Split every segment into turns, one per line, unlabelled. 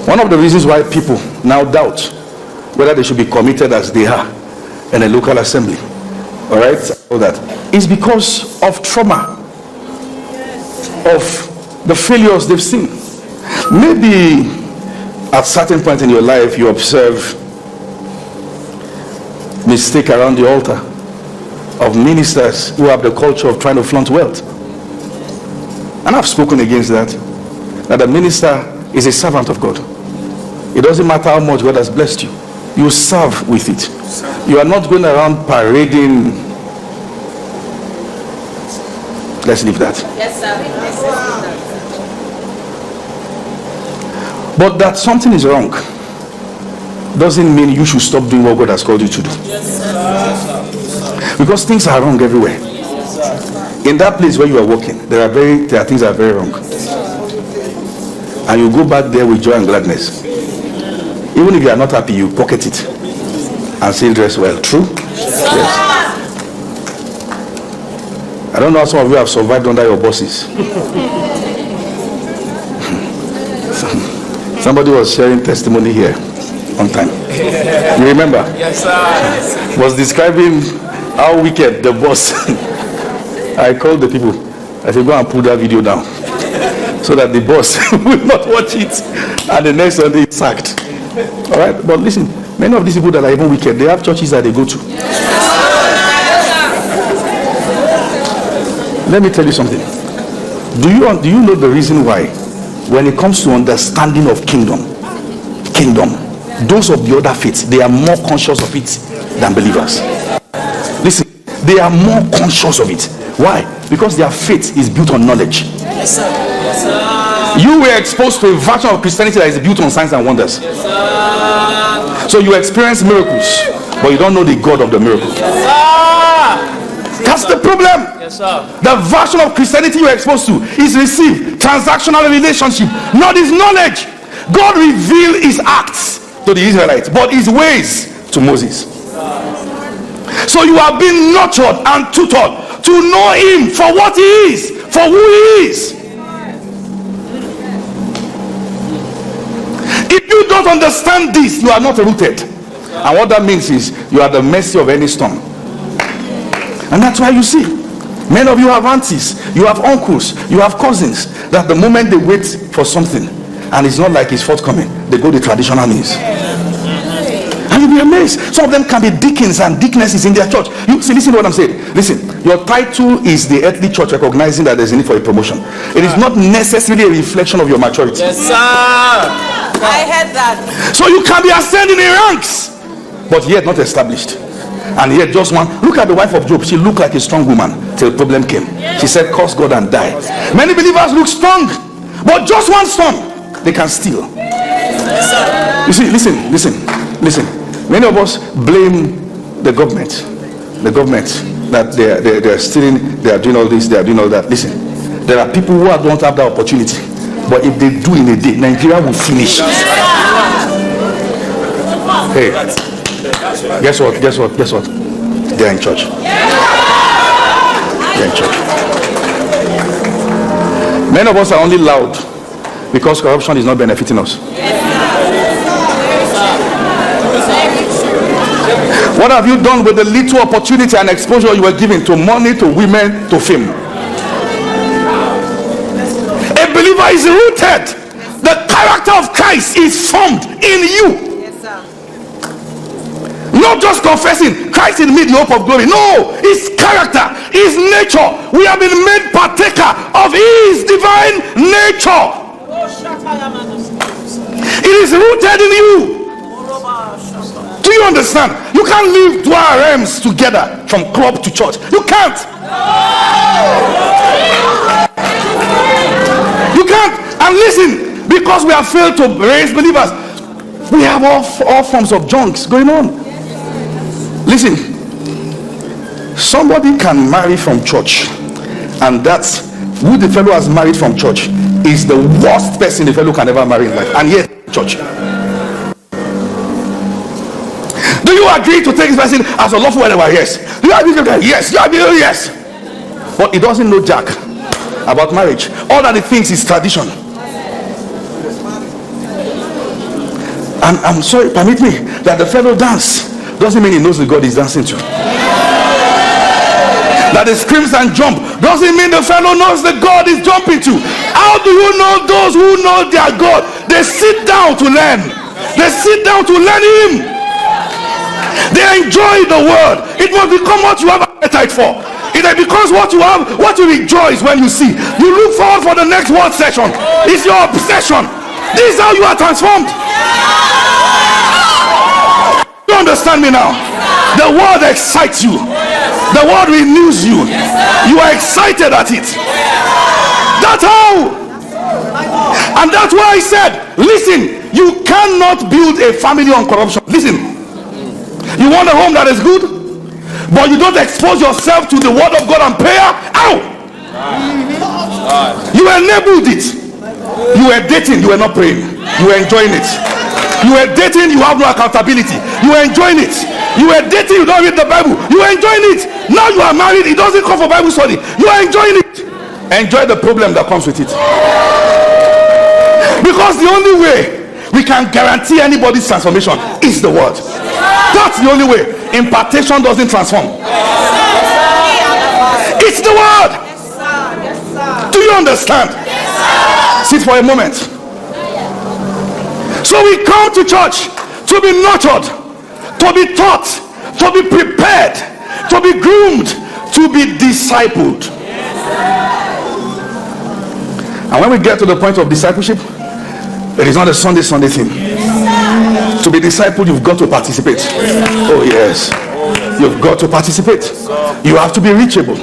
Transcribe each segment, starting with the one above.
One of the reasons why people now doubt whether they should be committed as they are in a local assembly, all right, all that, is because of trauma, of the failures they've seen. Maybe at certain point in your life you observe mistake around the altar of ministers who have the culture of trying to flaunt wealth. And I've spoken against that the minister is a servant of God. It doesn't matter how much God has blessed you, you serve with it. You are not going around parading. Let's leave that.
Yes, sir.
But that something is wrong doesn't mean you should stop doing what God has called you to do.
Yes, sir.
Because things are wrong everywhere. In that place where you are working, there are things that are very wrong. And you go back there with joy and gladness. Even if you are not happy, you pocket it and still dress well. True? Yes. I don't know how some of you have survived under your bosses. Somebody was sharing testimony here on time. You remember?
Yes, sir.
Was describing how wicked the boss. I called the people. I said, go and put that video down so that the boss will not watch it and the next Sunday it's sacked. All right, but listen, many of these people that are even wicked, they have churches that they go to. Let me tell you something. Do you know the reason why, when it comes to understanding of kingdom, those of the other faiths, they are more conscious of it than believers? Listen, they are more conscious of it. Why? Because their faith is built on knowledge.
Yes, sir. Yes, sir.
You were exposed to a version of Christianity that is built on signs and wonders.
Yes, sir.
So you experience miracles, but you don't know the God of the miracle.
Yes, sir.
That's the problem.
Yes, sir.
The version of Christianity you're exposed to is received transactional relationship, not his knowledge. God revealed his acts to the Israelites, but his ways to Moses. So you are being nurtured and tutored to know him for what he is, for who he is. If you don't understand this, you are not rooted. And what that means is you are at the mercy of any storm. And that's why you see many of you have aunties, you have uncles, you have cousins that the moment they wait for something and it's not like it's forthcoming, they go the traditional means. And you'll be amazed. Some of them can be deacons and deaconesses in their church. You see, listen to what I'm saying. Listen, your title is the earthly church recognizing that there's a need for a promotion. It is not necessarily a reflection of your maturity.
Yes, sir.
I heard that.
So you can be ascending in ranks, but yet not established. And yet just one. Look at the wife of Job. She looked like a strong woman till the problem came. She said, curse God and die. Many believers look strong, but just one storm, they can steal. You see, listen. Many of us blame the government that they are stealing, they are doing all this, they are doing all that. Listen, there are people who don't have that opportunity, but if they do in a day, Nigeria will finish. Hey, guess what? They're in church. They're in church. Many of us are only loud because corruption is not benefiting us. What have you done with the little opportunity and exposure you were given to money, to women, to fame? A believer is rooted. The character of Christ is formed in you. Not just confessing Christ in me, the hope of glory. No, his character, his nature. We have been made partaker of his divine nature. It is rooted in you. Do you understand? You can't live dual realms together from club to church. You can't. You can't. And listen, because we have failed to raise believers, we have all forms of junks going on. Listen, somebody can marry from church, and that's who the fellow has married from church is the worst person the fellow can ever marry in life, and yet church. Do you agree to take this person as a lawful whatever? Yes. Do you agree to that? Yes. You agree? Yes. But he doesn't know jack about marriage. All that he thinks is tradition. And I'm sorry, permit me, that the fellow dance doesn't mean he knows the God he's dancing to. That he screams and jump doesn't mean the fellow knows the God he's jumping to. How do you know those who know their God? They sit down to learn. They sit down to learn him. They enjoy the word. It must become what you have appetite for. It becomes what you have, what you rejoice when you see. You look forward for the next word session. It's your obsession. This is how you are transformed. You understand me now? The word excites you. The word renews you. You are excited at it. That's how. And that's why I said, listen, you cannot build a family on corruption. Listen, you want a home that is good, but you don't expose yourself to the word of God and prayer. Ow! You enabled it. You were dating, you were not praying. You were enjoying it. You were dating, you have no accountability. You were enjoying it. You were dating, you don't read the Bible. You were enjoying it. Now you are married, it doesn't come for Bible study. You are enjoying it. Enjoy the problem that comes with it. Because the only way we can guarantee anybody's transformation is the word. That's the only way. Impartation doesn't transform. It's the word. Do you understand? Sit for a moment. So we come to church to be nurtured, to be taught, to be prepared, to be groomed, to be discipled. And when we get to the point of discipleship, it is not a Sunday thing. To be discipled, you've got to participate. Oh yes, you've got to participate. You have to be reachable.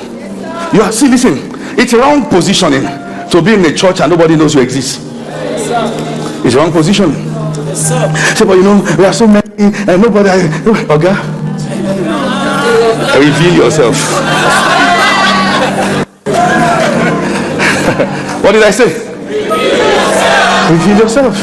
You have, see, listen, it's wrong positioning to be in a church and nobody knows you exist. It's wrong positioning. So, but you know, there are so many and nobody. Okay, reveal yourself. What did I say? Reveal yourself.